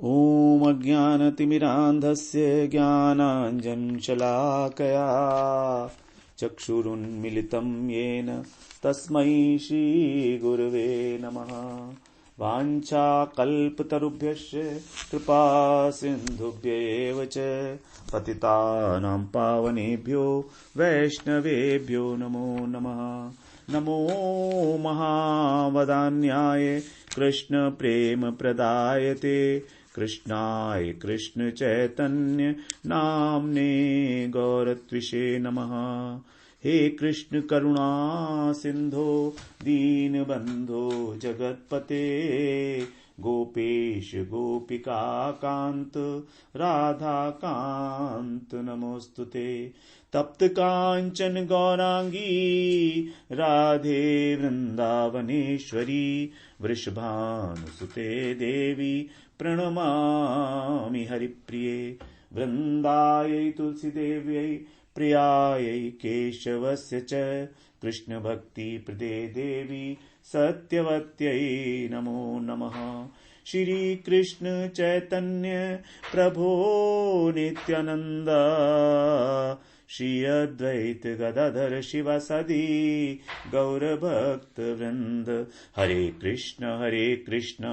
ॐ अज्ञानतिमिरान्धस्य ज्ञानाञ्जनशलाकया चक्षुरुन्मिलितं येन तस्मै श्रीगुरवे नमः। वाञ्छाकल्पतरुभ्यश्च कृपासिन्धुभ्येव च पतितानां पावनेभ्यो वैष्णवेभ्यो नमो नमः। नमो महावदान्याय कृष्ण प्रेम प्रदायते कृष्णाय कृष्ण चैतन्य नाम्ने गौरत्विषे नमः। हे कृष्ण करुणा सिंधो दीनबंधो जगत्पते गोपेश गोपिका कांत राधा कांत नमोस्तुते। तप्त कांचन गौरांगी राधे वृंदावनेश्वरी वृषभानुसुते देवी प्रणमामि हरिप्रिये। वृंदायै तुलसीदेव्यै प्रियायै केशवस्य च कृष्ण भक्ति प्रदे देवी सत्यवत्यै नमो नमः। श्री कृष्ण चैतन्य प्रभो नित्यानंद श्री अद्वैत गदाधर शिवासादि गौर भक्त वृंद। हरे कृष्ण कृष्ण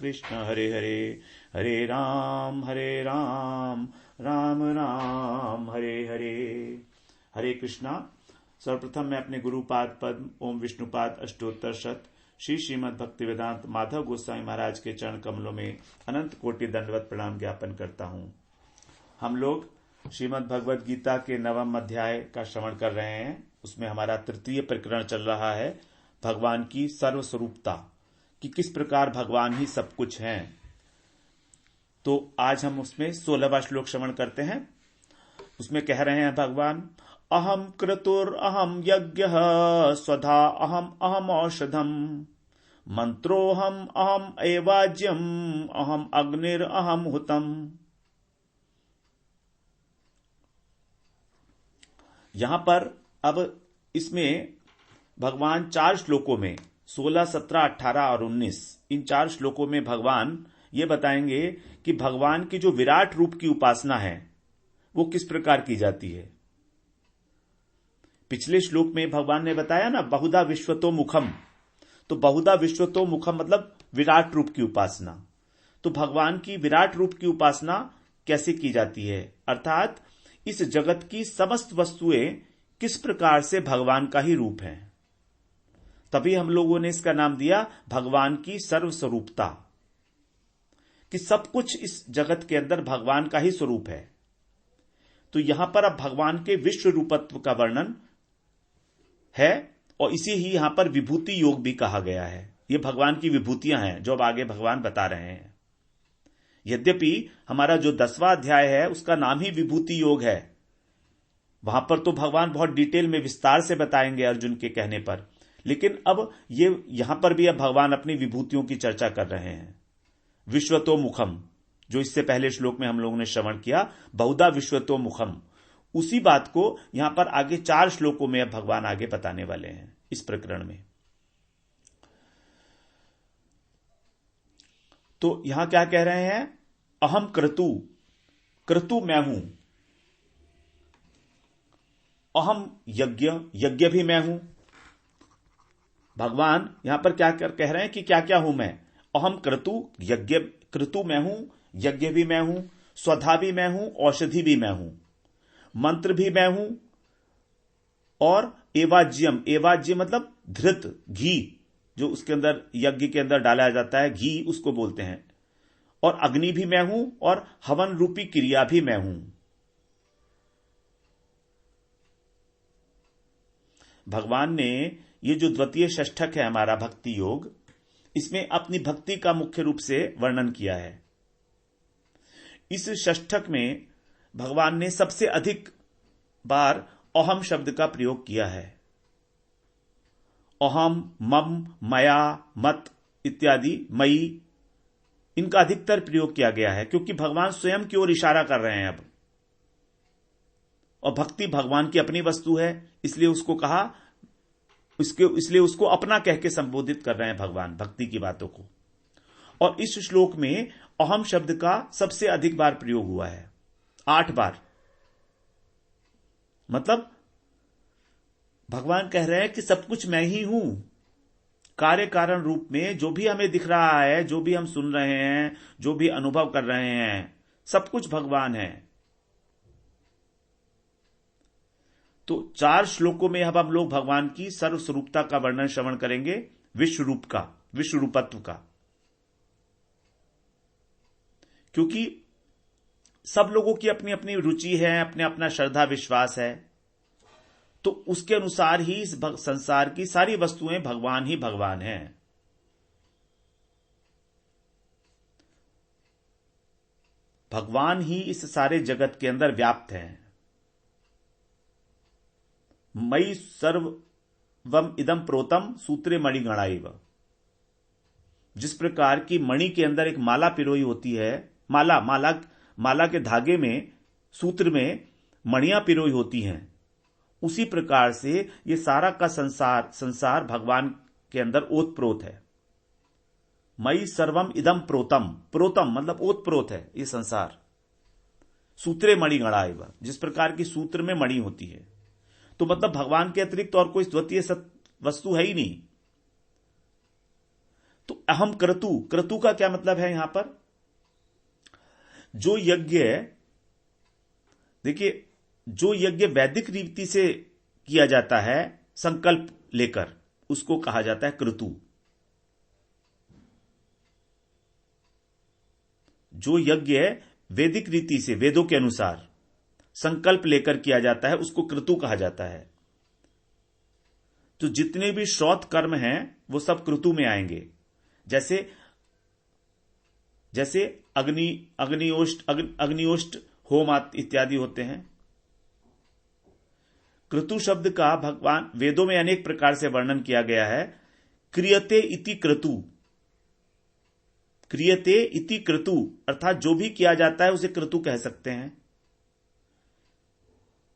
कृष्ण हरे हरे, हरे राम राम राम हरे हरे। हरे कृष्णा। सर्वप्रथम मैं अपने गुरुपाद पद्म ओम विष्णुपाद अष्टोत्तर शत श्री श्रीमद् भक्तिवेदांत माधव गोस्वामी महाराज के चरण कमलों में अनंत कोटि दंडवत प्रणाम ज्ञापन करता हूं। हम लोग श्रीमद् भगवद गीता के 9वें अध्याय का श्रवण कर रहे हैं। उसमें हमारा तृतीय प्रकरण चल रहा है, भगवान की सर्वस्वरूपता, कि किस प्रकार भगवान ही सब कुछ हैं। तो आज हम उसमें 16वां श्लोक श्रवण करते हैं। उसमें कह रहे हैं भगवान, अहम क्रतुर अहम यज्ञ स्वधा अहम औषधम मंत्रोहम अहम एवाज्यम अहम अग्निर अहम हुतम। यहां पर अब इसमें भगवान 4 श्लोकों में 16, 17, 18 और 19 इन 4 श्लोकों में भगवान ये बताएंगे कि भगवान की जो विराट रूप की उपासना है वो किस प्रकार की जाती है। पिछले श्लोक में भगवान ने बताया ना, बहुधा विश्वतो मुखम। तो बहुधा विश्वतो मुखम मतलब विराट रूप की उपासना। तो भगवान की विराट रूप की उपासना कैसे की जाती है, अर्थात इस जगत की समस्त वस्तुएं किस प्रकार से भगवान का ही रूप है। तभी हम लोगों ने इसका नाम दिया भगवान की सर्वस्वरूपता, कि सब कुछ इस जगत के अंदर भगवान का ही स्वरूप है। तो यहां पर अब भगवान के विश्व रूपत्व का वर्णन है और इसी ही यहां पर विभूति योग भी कहा गया है। ये भगवान की विभूतियां हैं जो अब आगे भगवान बता रहे हैं। यद्यपि हमारा जो 10वां अध्याय है उसका नाम ही विभूति योग है, वहां पर तो भगवान बहुत डिटेल में विस्तार से बताएंगे अर्जुन के कहने पर, लेकिन अब ये यहां पर भी अब भगवान अपनी विभूतियों की चर्चा कर रहे हैं। विश्वतो मुखम, जो इससे पहले श्लोक में हम लोगों ने श्रवण किया, बहुधा विश्वतो मुखम, उसी बात को यहां पर आगे 4 श्लोकों में अब भगवान आगे बताने वाले हैं इस प्रकरण में। तो यहां क्या कह रहे हैं, अहम क्रतु, क्रतु मैं हूं। अहम यज्ञ, यज्ञ भी मैं हूं। भगवान यहां पर क्या कह रहे हैं कि क्या क्या हूं मैं। अहम क्रतु, यज्ञ क्रतु मैं हूं, यज्ञ भी मैं हूं, स्वधा भी मैं हूं, औषधि भी मैं हूं, मंत्र भी मैं हूं, और एवाज्यम, एवाज्य मतलब धृत घी, जो उसके अंदर यज्ञ के अंदर डाला जाता है घी, उसको बोलते हैं, और अग्नि भी मैं हूं, और हवन रूपी क्रिया भी मैं हूं। भगवान ने ये जो द्वितीय षष्ठक है हमारा भक्ति योग, इसमें अपनी भक्ति का मुख्य रूप से वर्णन किया है। इस षष्ठक में भगवान ने सबसे अधिक बार अहम शब्द का प्रयोग किया है। अहम, मम, मया, मत इत्यादि, मई, इनका अधिकतर प्रयोग किया गया है, क्योंकि भगवान स्वयं की ओर इशारा कर रहे हैं अब। और भक्ति भगवान की अपनी वस्तु है, इसलिए उसको कहा, इसलिए उसको अपना कह के संबोधित कर रहे हैं भगवान भक्ति की बातों को। और इस श्लोक में अहम शब्द का सबसे अधिक बार प्रयोग हुआ है, 8 बार। मतलब भगवान कह रहे हैं कि सब कुछ मैं ही हूं, कार्य कारण रूप में। जो भी हमें दिख रहा है, जो भी हम सुन रहे हैं, जो भी अनुभव कर रहे हैं, सब कुछ भगवान है। तो 4 श्लोकों में अब हम लोग भगवान की सर्वस्वरूपता का वर्णन श्रवण करेंगे, विश्व रूप का, विश्व रूपत्व का। क्योंकि सब लोगों की अपनी अपनी रुचि है, अपने अपना श्रद्धा विश्वास है, तो उसके अनुसार ही इस संसार की सारी वस्तुएं भगवान ही भगवान हैं। भगवान ही इस सारे जगत के अंदर व्याप्त हैं। मयि सर्वम इदम प्रोतम सूत्रे मणिगणाइव। जिस प्रकार की मणि के अंदर एक माला पिरोई होती है, माला के धागे में, सूत्र में मणियां पिरोई होती हैं, उसी प्रकार से ये सारा का संसार भगवान के अंदर ओतप्रोत है। मयि सर्वम इदम प्रोतम मतलब ओतप्रोत है ये संसार। सूत्रे मणिगणाइव, जिस प्रकार की सूत्र में मणि होती है। तो मतलब भगवान के अतिरिक्त और कोई द्वितीय वस्तु है ही नहीं। तो अहम क्रतु का क्या मतलब है यहां पर? जो यज्ञ, देखिए, जो यज्ञ वैदिक रीति से किया जाता है संकल्प लेकर, उसको कहा जाता है क्रतु। जो यज्ञ वैदिक रीति से, वेदों के अनुसार संकल्प लेकर किया जाता है, उसको क्रतु कहा जाता है। तो जितने भी श्रौत कर्म हैं वो सब क्रतु में आएंगे। जैसे अग्नियोष्ट होम इत्यादि होते हैं। क्रतु शब्द का भगवान वेदों में अनेक प्रकार से वर्णन किया गया है। क्रियते इति क्रतु, क्रियते इति क्रतु अर्थात जो भी किया जाता है उसे क्रतु कह सकते हैं।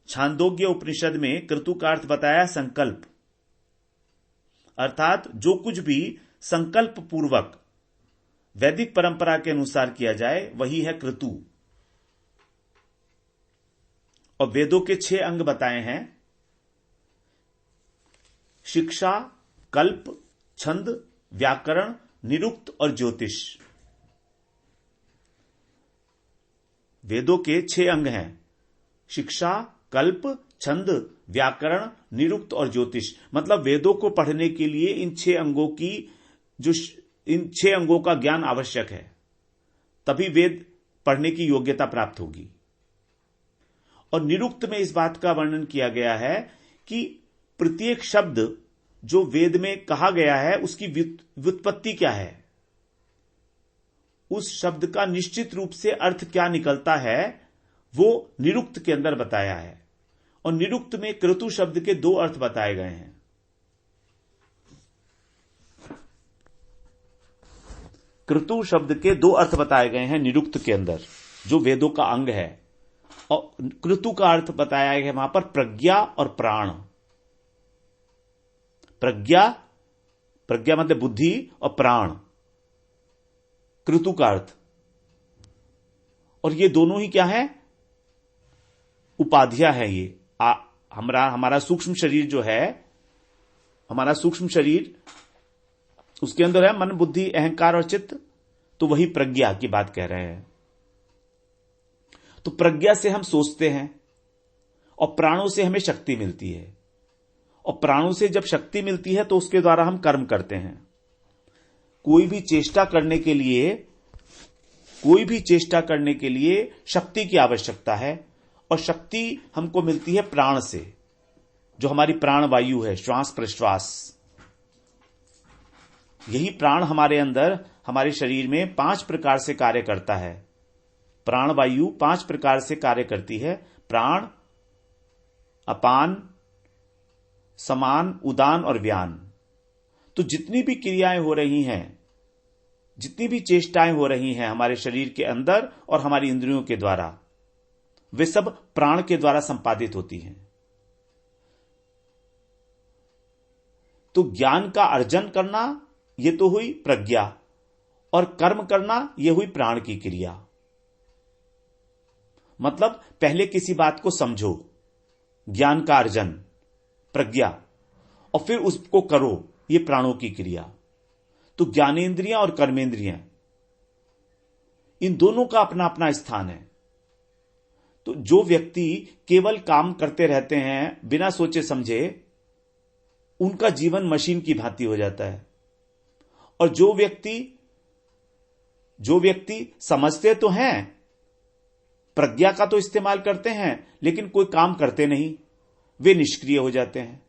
छांदोग्य उपनिषद में क्रतु का अर्थ बताया संकल्प, अर्थात जो कुछ भी संकल्प पूर्वक वैदिक परंपरा के अनुसार किया जाए वही है क्रतु। और वेदों के 6 अंग बताए हैं: शिक्षा, कल्प, छंद, व्याकरण, निरुक्त और ज्योतिष। वेदों के 6 अंग हैं: शिक्षा, कल्प, छंद, व्याकरण, निरुक्त और ज्योतिष। मतलब वेदों को पढ़ने के लिए इन 6 अंगों का ज्ञान आवश्यक है, तभी वेद पढ़ने की योग्यता प्राप्त होगी। और निरुक्त में इस बात का वर्णन किया गया है कि प्रत्येक शब्द जो वेद में कहा गया है उसकी व्युत्पत्ति क्या है, उस शब्द का निश्चित रूप से अर्थ क्या निकलता है, वो निरुक्त के अंदर बताया है। और निरुक्त में क्रतु शब्द के 2 अर्थ बताए गए हैं। क्रतु शब्द के 2 अर्थ बताए गए हैं निरुक्त के अंदर, जो वेदों का अंग है। और क्रतु का अर्थ बताया गया वहां पर प्रज्ञा और प्राण। प्रज्ञा मतलब बुद्धि, और प्राण क्रतु का अर्थ। और ये दोनों ही क्या है? उपाधियां है। ये हमारा सूक्ष्म शरीर जो है, हमारा सूक्ष्म शरीर, उसके अंदर है मन, बुद्धि, अहंकार और चित्त। तो वही प्रज्ञा की बात कह रहे हैं। तो प्रज्ञा से हम सोचते हैं और प्राणों से हमें शक्ति मिलती है। और प्राणों से जब शक्ति मिलती है तो उसके द्वारा हम कर्म करते हैं। कोई भी चेष्टा करने के लिए शक्ति की आवश्यकता है। और शक्ति हमको मिलती है प्राण से, जो हमारी प्राण वायु है, श्वास प्रश्वास। यही प्राण हमारे अंदर, हमारे शरीर में 5 प्रकार से कार्य करता है। प्राण वायु 5 प्रकार से कार्य करती है: प्राण, अपान, समान, उदान और व्यान। तो जितनी भी क्रियाएं हो रही हैं, जितनी भी चेष्टाएं हो रही हैं हमारे शरीर के अंदर और हमारी इंद्रियों के द्वारा, वे सब प्राण के द्वारा संपादित होती हैं। तो ज्ञान का अर्जन करना, यह तो हुई प्रज्ञा। और कर्म करना यह हुई प्राण की क्रिया। मतलब पहले किसी बात को समझो, ज्ञान का अर्जन, प्रज्ञा, और फिर उसको करो, यह प्राणों की क्रिया। तो ज्ञानेंद्रियां और कर्मेंद्रियां, इन दोनों का अपना अपना स्थान है। तो जो व्यक्ति केवल काम करते रहते हैं बिना सोचे समझे, उनका जीवन मशीन की भांति हो जाता है। और जो व्यक्ति समझते तो हैं, प्रज्ञा का तो इस्तेमाल करते हैं, लेकिन कोई काम करते नहीं, वे निष्क्रिय हो जाते हैं।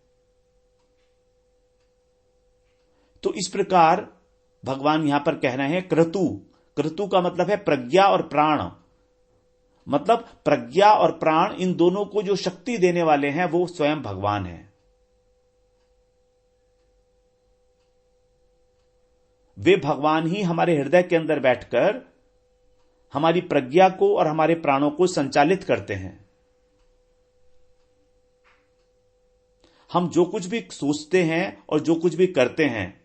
तो इस प्रकार भगवान यहां पर कह रहे हैं क्रतु का मतलब है प्रज्ञा और प्राण। मतलब प्रज्ञा और प्राण, इन दोनों को जो शक्ति देने वाले हैं वो स्वयं भगवान है। वे भगवान ही हमारे हृदय के अंदर बैठकर हमारी प्रज्ञा को और हमारे प्राणों को संचालित करते हैं। हम जो कुछ भी सोचते हैं और जो कुछ भी करते हैं,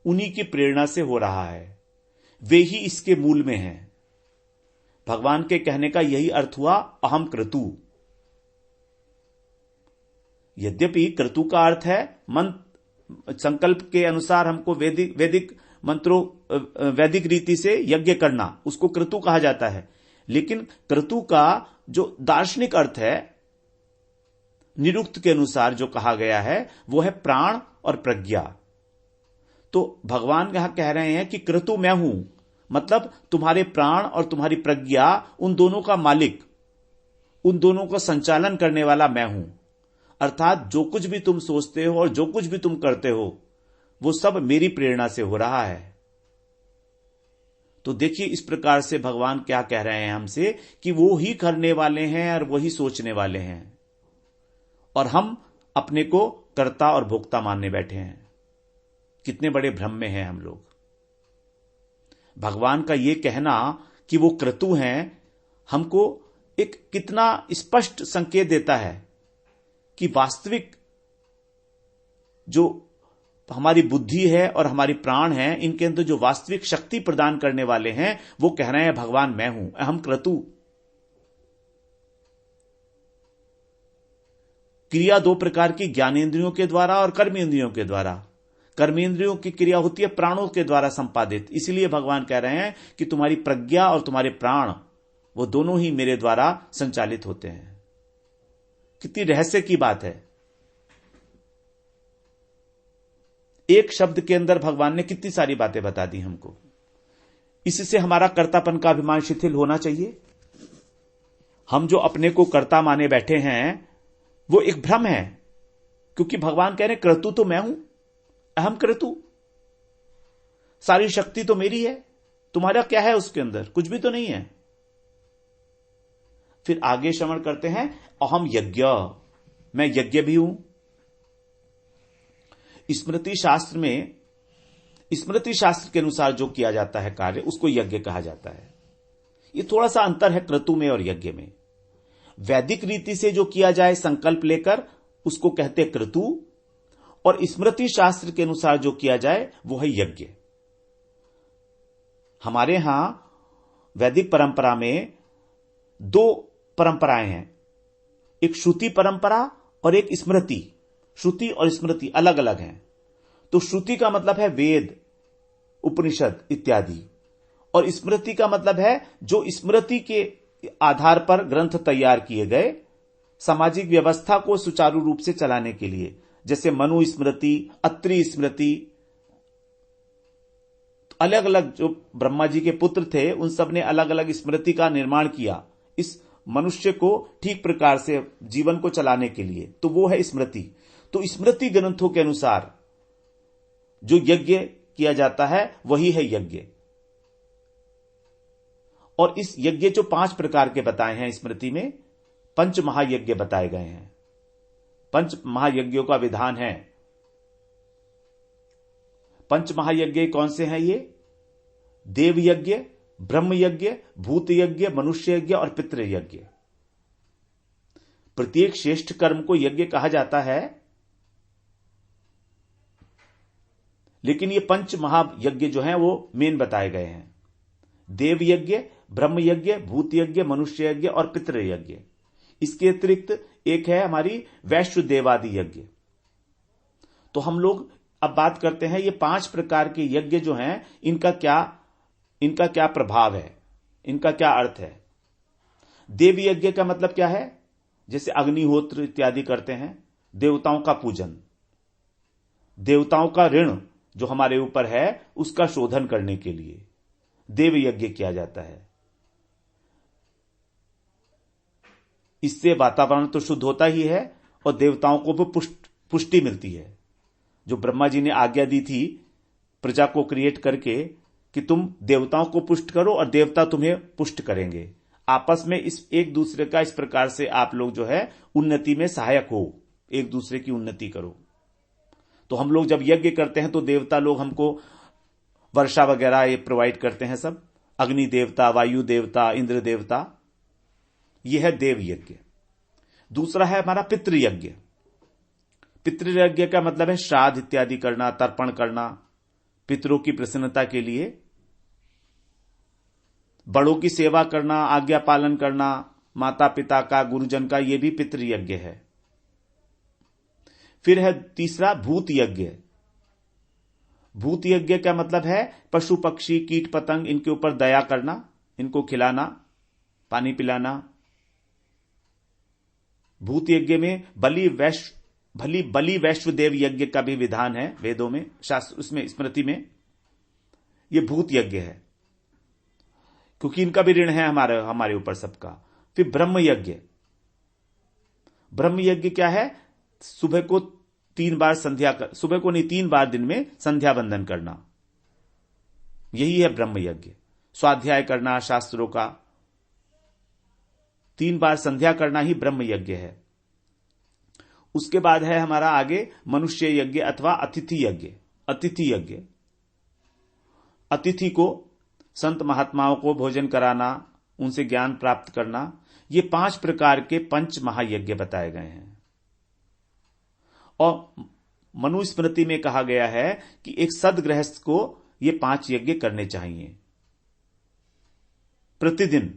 उन्हीं की प्रेरणा से हो रहा है। वे ही इसके मूल में हैं। भगवान के कहने का यही अर्थ हुआ, अहम क्रतु। यद्यपि क्रतु का अर्थ है संकल्प के अनुसार हमको वैदिक मंत्रों, वैदिक रीति से यज्ञ करना, उसको क्रतु कहा जाता है। लेकिन क्रतु का जो दार्शनिक अर्थ है, निरुक्त के अनुसार जो कहा गया है, वो है प्राण और प्रज्ञा। तो भगवान यहां कह रहे हैं कि क्रतु मैं हूं, मतलब तुम्हारे प्राण और तुम्हारी प्रज्ञा, उन दोनों का मालिक, उन दोनों का संचालन करने वाला मैं हूं। अर्थात जो कुछ भी तुम सोचते हो और जो कुछ भी तुम करते हो, वो सब मेरी प्रेरणा से हो रहा है। तो देखिए, इस प्रकार से भगवान क्या कह रहे हैं हमसे कि वो ही करने वाले हैं और वही सोचने वाले हैं, और हम अपने को कर्ता और भोक्ता मानने बैठे हैं। कितने बड़े भ्रम में हैं हम लोग। भगवान का यह कहना कि वो क्रतु हैं, हमको एक कितना स्पष्ट संकेत देता है कि वास्तविक जो हमारी बुद्धि है और हमारी प्राण है, इनके अंदर जो वास्तविक शक्ति प्रदान करने वाले हैं, वो कह रहे हैं भगवान मैं हूं, अहम क्रतु। क्रिया दो प्रकार की, ज्ञानेंद्रियों के द्वारा और कर्मेंद्रियों के द्वारा। कर्मेंद्रियों की क्रिया होती है प्राणों के द्वारा संपादित। इसलिए भगवान कह रहे हैं कि तुम्हारी प्रज्ञा और तुम्हारे प्राण, वो दोनों ही मेरे द्वारा संचालित होते हैं। कितनी रहस्य की बात है। एक शब्द के अंदर भगवान ने कितनी सारी बातें बता दी हमको। इससे हमारा कर्तापन का अभिमान शिथिल होना चाहिए। हम जो अपने को कर्ता माने बैठे हैं, वो एक भ्रम है, क्योंकि भगवान कह रहे हैं क्रतु तो मैं हूं, अहम क्रतु, सारी शक्ति तो मेरी है, तुम्हारा क्या है उसके अंदर? कुछ भी तो नहीं है। फिर आगे श्रवण करते हैं, अहम यज्ञ, मैं यज्ञ भी हूं। स्मृति शास्त्र में, स्मृति शास्त्र के अनुसार जो किया जाता है कार्य, उसको यज्ञ कहा जाता है। ये थोड़ा सा अंतर है क्रतु में और यज्ञ में। वैदिक रीति से जो किया जाए संकल्प लेकर, उसको कहते क्रतु, और स्मृति शास्त्र के अनुसार जो किया जाए वो है यज्ञ। हमारे यहां वैदिक परंपरा में दो परंपराएं हैं, एक श्रुति परंपरा और एक स्मृति। श्रुति और स्मृति अलग अलग हैं। तो श्रुति का मतलब है वेद, उपनिषद इत्यादि, और स्मृति का मतलब है जो स्मृति के आधार पर ग्रंथ तैयार किए गए सामाजिक व्यवस्था को सुचारू रूप से चलाने के लिए, जैसे मनु स्मृति, अत्रि स्मृति। अलग अलग जो ब्रह्मा जी के पुत्र थे, उन सब ने अलग अलग स्मृति का निर्माण किया इस मनुष्य को ठीक प्रकार से जीवन को चलाने के लिए। तो वो है स्मृति। तो स्मृति ग्रंथों के अनुसार जो यज्ञ किया जाता है वही है यज्ञ। और इस यज्ञ जो 5 प्रकार के बताए हैं स्मृति में, 5 महायज्ञ बताए गए हैं। 5 महायज्ञों का विधान है। 5 महायज्ञ कौन से हैं ये? देव यज्ञ, ब्रह्म यज्ञ, भूत यज्ञ, मनुष्य यज्ञ और पितृ यज्ञ। प्रत्येक श्रेष्ठ कर्म को यज्ञ कहा जाता है, लेकिन ये पंच महायज्ञ जो हैं वो मेन बताए गए हैं। देव यज्ञ, ब्रह्म यज्ञ, भूत यज्ञ, मनुष्य यज्ञ और पितृ यज्ञ। इसके अतिरिक्त एक है हमारी वैश्व देवादि यज्ञ। तो हम लोग अब बात करते हैं ये 5 प्रकार के यज्ञ जो हैं इनका क्या प्रभाव है, इनका क्या अर्थ है। देव यज्ञ का मतलब क्या है? जैसे अग्निहोत्र इत्यादि करते हैं, देवताओं का पूजन, देवताओं का ऋण जो हमारे ऊपर है उसका शोधन करने के लिए देव यज्ञ किया जाता है। इससे वातावरण तो शुद्ध होता ही है और देवताओं को भी पुष्टि मिलती है। जो ब्रह्मा जी ने आज्ञा दी थी प्रजा को क्रिएट करके कि तुम देवताओं को पुष्ट करो और देवता तुम्हें पुष्ट करेंगे, आपस में इस एक दूसरे का इस प्रकार से आप लोग जो है उन्नति में सहायक हो, एक दूसरे की उन्नति करो। तो हम लोग जब यज्ञ करते हैं तो देवता लोग हमको वर्षा वगैरह ये प्रोवाइड करते हैं, सब अग्नि देवता, वायु देवता, इंद्र देवता। यह है देव यज्ञ। दूसरा है हमारा पितृयज्ञ। पितृयज्ञ का मतलब है श्राद्ध इत्यादि करना, तर्पण करना, पितरों की प्रसन्नता के लिए बड़ों की सेवा करना, आज्ञा पालन करना, माता पिता का, गुरुजन का, यह भी पितृयज्ञ है। फिर है तीसरा भूत यज्ञ। भूत यज्ञ का मतलब है पशु पक्षी कीट पतंग इनके ऊपर दया करना, इनको खिलाना, पानी पिलाना। भूत यज्ञ में बलि वैश्व देव यज्ञ का भी विधान है वेदों में, शास्त्र उसमें स्मृति में। यह भूत यज्ञ है क्योंकि इनका भी ऋण है हमारे ऊपर सबका। फिर ब्रह्म यज्ञ। ब्रह्म यज्ञ क्या है? सुबह को 3 बार सुबह को नहीं 3 बार दिन में संध्या वंदन करना, यही है ब्रह्म यज्ञ। स्वाध्याय करना शास्त्रों का, 3 बार संध्या करना ही ब्रह्म यज्ञ है। उसके बाद है हमारा आगे मनुष्य यज्ञ अथवा अतिथि यज्ञ। अतिथि यज्ञ, अतिथि को संत महात्माओं को भोजन कराना, उनसे ज्ञान प्राप्त करना। ये 5 प्रकार के पंच महायज्ञ बताए गए हैं। और मनुस्मृति में कहा गया है कि एक सदगृहस्थ को ये 5 यज्ञ करने चाहिए प्रतिदिन।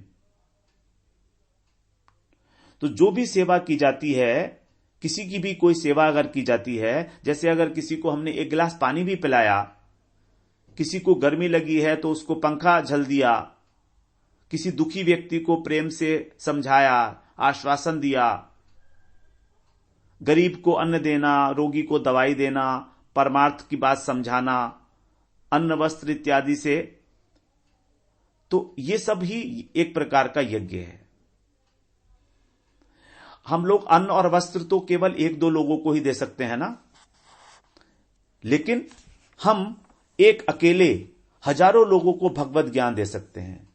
तो जो भी सेवा की जाती है, किसी की भी कोई सेवा अगर की जाती है, जैसे अगर किसी को हमने 1 गिलास पानी भी पिलाया, किसी को गर्मी लगी है तो उसको पंखा झल दिया, किसी दुखी व्यक्ति को प्रेम से समझाया, आश्वासन दिया, गरीब को अन्न देना, रोगी को दवाई देना, परमार्थ की बात समझाना, अन्न वस्त्र इत्यादि से, तो ये सब ही एक प्रकार का यज्ञ है। हम लोग अन्न और वस्त्र तो केवल 1-2 लोगों को ही दे सकते हैं ना, लेकिन हम एक अकेले हजारों लोगों को भगवत ज्ञान दे सकते हैं,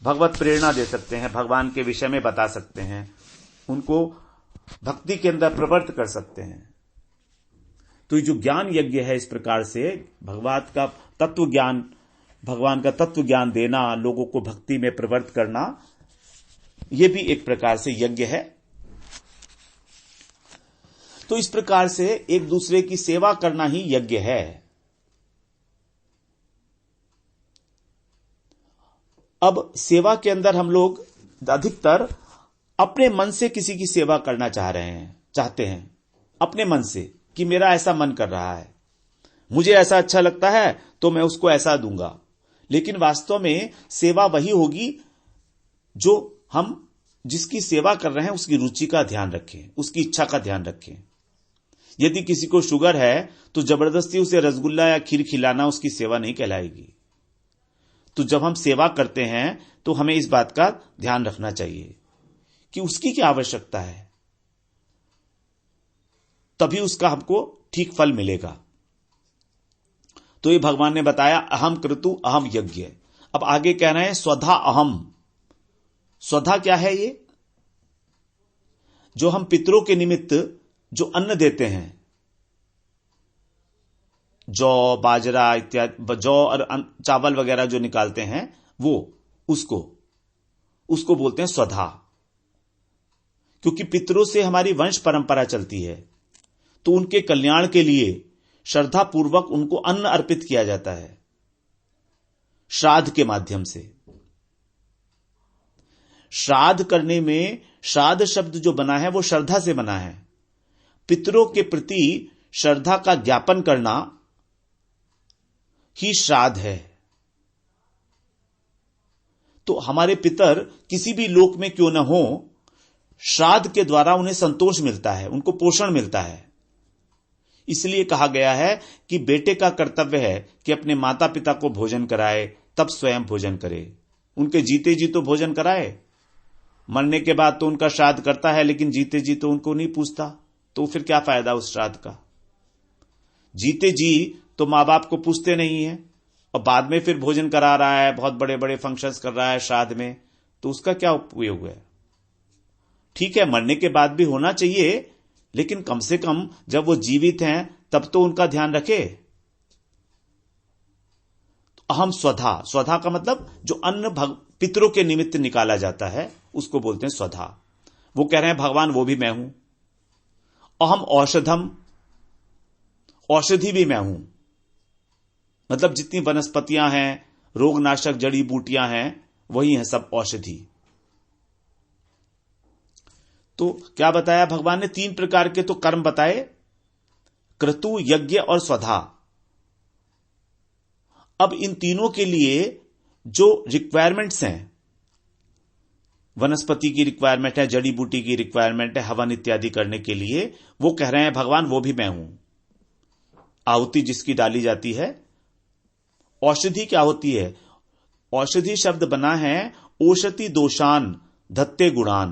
भगवत प्रेरणा दे सकते हैं, भगवान के विषय में बता सकते हैं, उनको भक्ति के अंदर प्रवृत्त कर सकते हैं। तो ये जो ज्ञान यज्ञ है, इस प्रकार से भगवान का तत्व ज्ञान देना, लोगों को भक्ति में प्रवृत्त करना, यह भी एक प्रकार से यज्ञ है। तो इस प्रकार से एक दूसरे की सेवा करना ही यज्ञ है। अब सेवा के अंदर हम लोग अधिकतर अपने मन से किसी की सेवा करना चाहते हैं, अपने मन से कि मेरा ऐसा मन कर रहा है, मुझे ऐसा अच्छा लगता है तो मैं उसको ऐसा दूंगा। लेकिन वास्तव में सेवा वही होगी जो हम जिसकी सेवा कर रहे हैं उसकी रुचि का ध्यान रखें, उसकी इच्छा का ध्यान रखें। यदि किसी को शुगर है तो जबरदस्ती उसे रसगुल्ला या खीर खिलाना उसकी सेवा नहीं कहलाएगी। तो जब हम सेवा करते हैं तो हमें इस बात का ध्यान रखना चाहिए कि उसकी क्या आवश्यकता है, तभी उसका हमको ठीक फल मिलेगा। तो ये भगवान ने बताया अहम क्रतु अहम यज्ञ। अब आगे कह रहे हैं स्वधा अहम। स्वधा क्या है? ये जो हम पितरों के निमित्त जो अन्न देते हैं, जौ बाजरा इत्यादि, जौ और चावल वगैरह जो निकालते हैं, वो उसको बोलते हैं स्वधा। क्योंकि पितरों से हमारी वंश परंपरा चलती है, तो उनके कल्याण के लिए श्रद्धा पूर्वक उनको अन्न अर्पित किया जाता है श्राद्ध के माध्यम से। श्राद्ध करने में श्राद्ध शब्द जो बना है वो श्रद्धा से बना है। पितरों के प्रति श्रद्धा का ज्ञापन करना ही श्राद्ध है। तो हमारे पितर किसी भी लोक में क्यों न हो, श्राद्ध के द्वारा उन्हें संतोष मिलता है, उनको पोषण मिलता है। इसलिए कहा गया है कि बेटे का कर्तव्य है कि अपने माता पिता को भोजन कराए, तब स्वयं भोजन करे। उनके जीते जी तो भोजन कराए, मरने के बाद तो उनका श्राद्ध करता है, लेकिन जीते जी तो उनको नहीं पूछता, तो फिर क्या फायदा उस श्राद्ध का। जीते जी तो मां बाप को पूछते नहीं है, और बाद में फिर भोजन करा रहा है, बहुत बड़े बड़े फंक्शंस कर रहा है श्राद्ध में, तो उसका क्या उपयोग है। ठीक है, मरने के बाद भी होना चाहिए, लेकिन कम से कम जब वो जीवित हैं तब तो उनका ध्यान रखे। अहम स्वधा, स्वधा का मतलब जो अन्न पितरों के निमित्त निकाला जाता है उसको बोलते हैं स्वधा। वो कह रहे हैं भगवान वो भी मैं हूं। अहम औषधम, औषधि भी मैं हूं, मतलब जितनी वनस्पतियां हैं, रोगनाशक जड़ी बूटियां हैं, वही हैं सब औषधि। तो क्या बताया भगवान ने? 3 प्रकार के तो कर्म बताए, क्रतु, यज्ञ और स्वधा। अब इन तीनों के लिए जो रिक्वायरमेंट्स हैं, वनस्पति की रिक्वायरमेंट है, जड़ी बूटी की रिक्वायरमेंट है, हवन इत्यादि करने के लिए, वो कह रहे हैं भगवान वो भी मैं हूं। आहुति जिसकी डाली जाती है। औषधि क्या होती है? औषधि शब्द बना है ओषति दोषान धत्ते गुणान,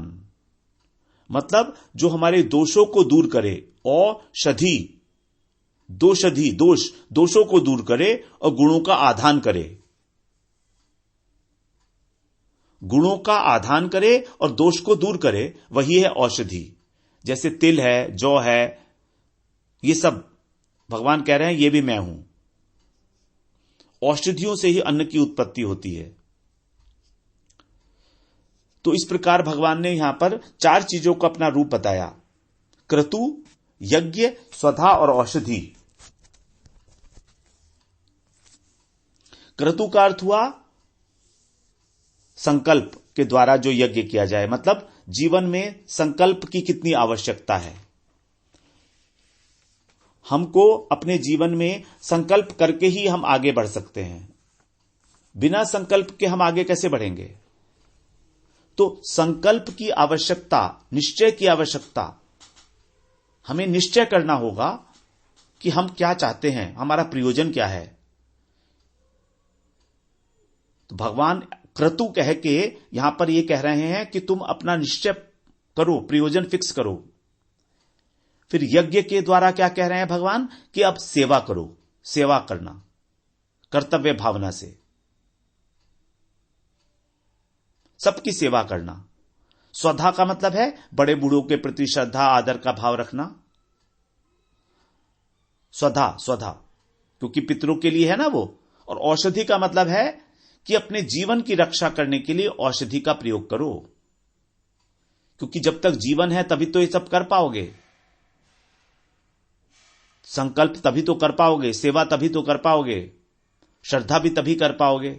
मतलब जो हमारे दोषों को दूर करे। औषधि, दोषधि, दोषों को दूर करे और गुणों का आधान करे। गुणों का आधान करे और दोष को दूर करे, वही है औषधि। जैसे तिल है, जौ है, ये सब भगवान कह रहे हैं ये भी मैं हूं। औषधियों से ही अन्न की उत्पत्ति होती है। तो इस प्रकार भगवान ने यहां पर 4 चीजों को अपना रूप बताया, क्रतु, यज्ञ, स्वधा और औषधि। क्रतु का अर्थ हुआ संकल्प के द्वारा जो यज्ञ किया जाए, मतलब जीवन में संकल्प की कितनी आवश्यकता है। हमको अपने जीवन में संकल्प करके ही हम आगे बढ़ सकते हैं। बिना संकल्प के हम आगे कैसे बढ़ेंगे? तो संकल्प की आवश्यकता, निश्चय की आवश्यकता। हमें निश्चय करना होगा कि हम क्या चाहते हैं, हमारा प्रयोजन क्या है। तो भगवान क्रतु कह के यहां पर यह कह रहे हैं कि तुम अपना निश्चय करो, प्रयोजन फिक्स करो। फिर यज्ञ के द्वारा क्या कह रहे हैं भगवान? कि अब सेवा करो, सेवा करना कर्तव्य भावना से, सबकी सेवा करना। स्वधा का मतलब है बड़े बूढ़ों के प्रति श्रद्धा आदर का भाव रखना। स्वधा, स्वधा क्योंकि पितरों के लिए है ना वो। और औषधि का मतलब है कि अपने जीवन की रक्षा करने के लिए औषधि का प्रयोग करो, क्योंकि जब तक जीवन है तभी तो ये सब कर पाओगे। संकल्प तभी तो कर पाओगे, सेवा तभी तो कर पाओगे, श्रद्धा भी तभी कर पाओगे।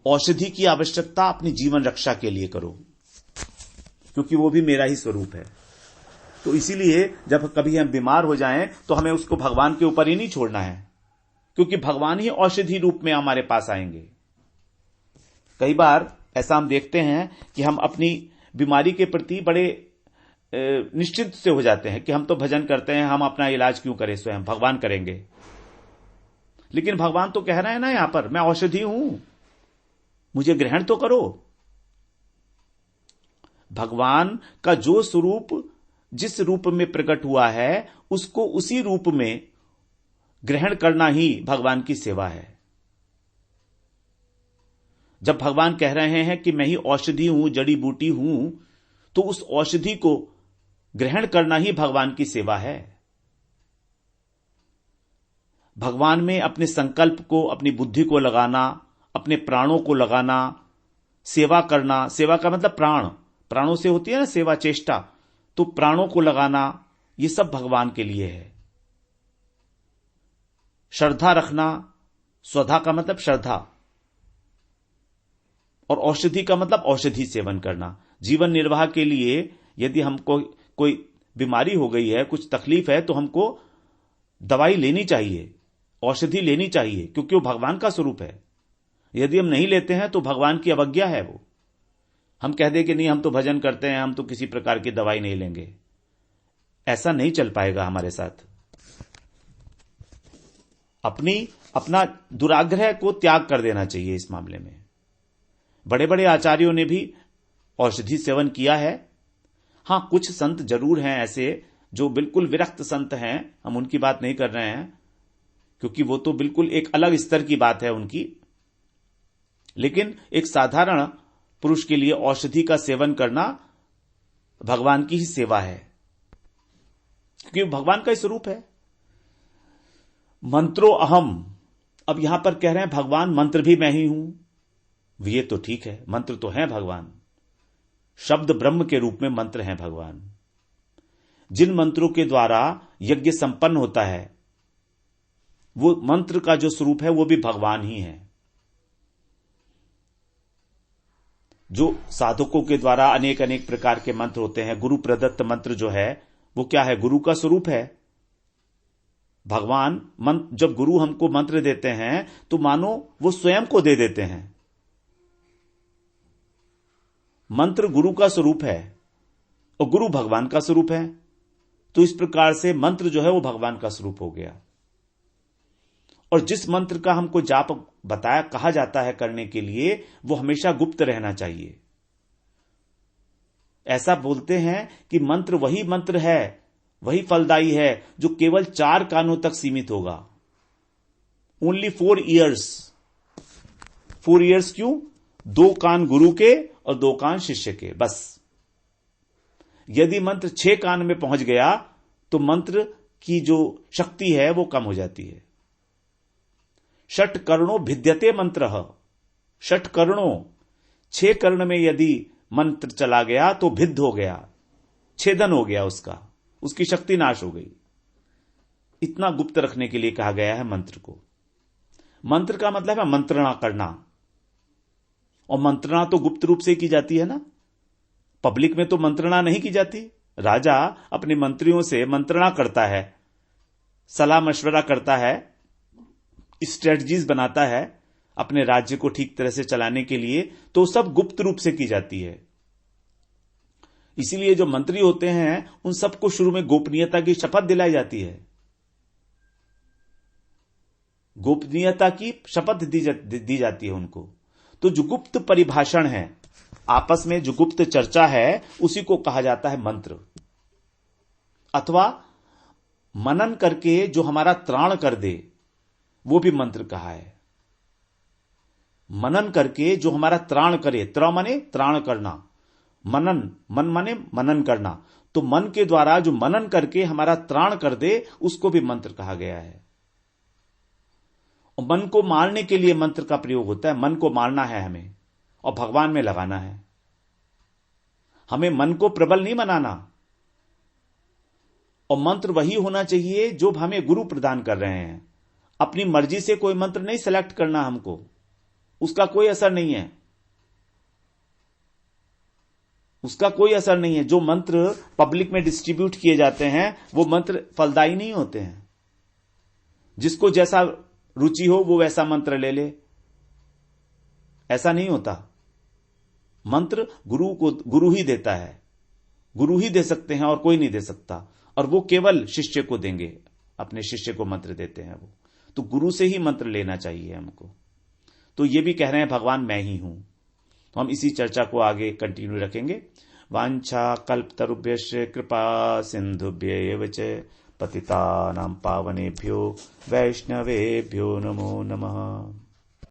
औषधि की आवश्यकता अपनी जीवन रक्षा के लिए करो, क्योंकि वो भी मेरा ही स्वरूप है। तो इसीलिए जब कभी हम बीमार हो जाएं तो हमें उसको भगवान के ऊपर ही नहीं छोड़ना है, क्योंकि भगवान ही औषधि रूप में हमारे पास आएंगे। कई बार ऐसा हम देखते हैं कि हम अपनी बीमारी के प्रति बड़े निश्चिंत से हो जाते हैं कि हम तो भजन करते हैं, हम अपना इलाज क्यों करें, स्वयं भगवान करेंगे। लेकिन भगवान तो कह रहे हैं ना यहां पर, मैं औषधि हूं, मुझे ग्रहण तो करो। भगवान का जो स्वरूप जिस रूप में प्रकट हुआ है उसको उसी रूप में ग्रहण करना ही भगवान की सेवा है। जब भगवान कह रहे हैं कि मैं ही औषधि हूं, जड़ी बूटी हूं, तो उस औषधि को ग्रहण करना ही भगवान की सेवा है। भगवान में अपने संकल्प को, अपनी बुद्धि को लगाना, अपने प्राणों को लगाना, सेवा करना। सेवा का मतलब प्राण, प्राणों से होती है ना सेवा, चेष्टा। तो प्राणों को लगाना, ये सब भगवान के लिए है। श्रद्धा रखना, स्वधा का मतलब श्रद्धा, और औषधि का मतलब औषधि सेवन करना। जीवन निर्वाह के लिए यदि हमको कोई बीमारी हो गई है, कुछ तकलीफ है, तो हमको दवाई लेनी चाहिए, औषधि लेनी चाहिए, क्योंकि वो भगवान का स्वरूप है। यदि हम नहीं लेते हैं तो भगवान की अवज्ञा है वो। हम कह दें कि नहीं, हम तो भजन करते हैं, हम तो किसी प्रकार की दवाई नहीं लेंगे, ऐसा नहीं चल पाएगा हमारे साथ। अपना दुराग्रह को त्याग कर देना चाहिए इस मामले में। बड़े बड़े आचार्यों ने भी औषधि सेवन किया है। हां, कुछ संत जरूर हैं ऐसे जो बिल्कुल विरक्त संत हैं, हम उनकी बात नहीं कर रहे हैं, क्योंकि वो तो बिल्कुल एक अलग स्तर की बात है उनकी। लेकिन एक साधारण पुरुष के लिए औषधि का सेवन करना भगवान की ही सेवा है, क्योंकि भगवान का ही स्वरूप है। मंत्रो अहम, अब यहां पर कह रहे हैं भगवान मंत्र भी मैं ही हूं। ये तो ठीक है, मंत्र तो है भगवान, शब्द ब्रह्म के रूप में मंत्र हैं भगवान। जिन मंत्रों के द्वारा यज्ञ संपन्न होता है, वो मंत्र का जो स्वरूप है वो भी भगवान ही है। जो साधकों के द्वारा अनेक अनेक प्रकार के मंत्र होते हैं, गुरु प्रदत्त मंत्र जो है वो क्या है? गुरु का स्वरूप है। भगवान जब गुरु हमको मंत्र देते हैं तो मानो वो स्वयं को दे देते हैं। मंत्र गुरु का स्वरूप है और गुरु भगवान का स्वरूप है, तो इस प्रकार से मंत्र जो है वो भगवान का स्वरूप हो गया। और जिस मंत्र का हमको जाप बताया कहा जाता है करने के लिए, वो हमेशा गुप्त रहना चाहिए। ऐसा बोलते हैं कि मंत्र वही मंत्र है, वही फलदायी है जो केवल 4 कानों तक सीमित होगा। Only 4 years. 4 ईयर्स क्यों? 2 कान गुरु के और 2 कान शिष्य के, बस। यदि मंत्र 6 कान में पहुंच गया तो मंत्र की जो शक्ति है वो कम हो जाती है। षट कर्णों भिद्यते मंत्र। 6 कर्णों, 6 कर्ण में यदि मंत्र चला गया तो भिद्ध हो गया, छेदन हो गया, उसकी शक्ति नाश हो गई। इतना गुप्त रखने के लिए कहा गया है मंत्र को। मंत्र का मतलब है मंत्रणा करना, और मंत्रणा तो गुप्त रूप से की जाती है ना, पब्लिक में तो मंत्रणा नहीं की जाती। राजा अपने मंत्रियों से मंत्रणा करता है, सलाह मशवरा करता है, स्ट्रेटजीज बनाता है अपने राज्य को ठीक तरह से चलाने के लिए, तो सब गुप्त रूप से की जाती है। इसीलिए जो मंत्री होते हैं उन सबको शुरू में गोपनीयता की शपथ दिलाई जाती है। गोपनीयता की शपथ दी जाती है उनको। तो जो गुप्त परिभाषण है, आपस में जो गुप्त चर्चा है, उसी को कहा जाता है मंत्र। अथवा मनन करके जो हमारा त्राण कर दे, वो भी मंत्र कहा है। मनन करके जो हमारा त्राण करे, त्र माने त्राण करना, मनन, मन माने मनन करना, तो मन के द्वारा जो मनन करके हमारा त्राण कर दे, उसको भी मंत्र कहा गया है। और मन को मारने के लिए मंत्र का प्रयोग होता है। मन को मारना है हमें और भगवान में लगाना है। हमें मन को प्रबल नहीं बनाना। और मंत्र वही होना चाहिए जो हमें गुरु प्रदान कर रहे हैं। अपनी मर्जी से कोई मंत्र नहीं सेलेक्ट करना हमको, उसका कोई असर नहीं है। उसका कोई असर नहीं है। जो मंत्र पब्लिक में डिस्ट्रीब्यूट किए जाते हैं वो मंत्र फलदायी नहीं होते हैं। जिसको जैसा रुचि हो वो वैसा मंत्र ले ले, ऐसा नहीं होता। मंत्र गुरु ही देता है, गुरु ही दे सकते हैं और कोई नहीं दे सकता। और वो केवल शिष्य को देंगे, अपने शिष्य को मंत्र देते हैं वो। तो गुरु से ही मंत्र लेना चाहिए हमको। तो ये भी कह रहे हैं भगवान मैं ही हूं। तो हम इसी चर्चा को आगे कंटिन्यू रखेंगे। वांछा कल्पतरुभ्यश्च कृपा सिंधुभ्य एव च पतितानां पावनेभ्यो वैष्णवेभ्यो नमो नमः।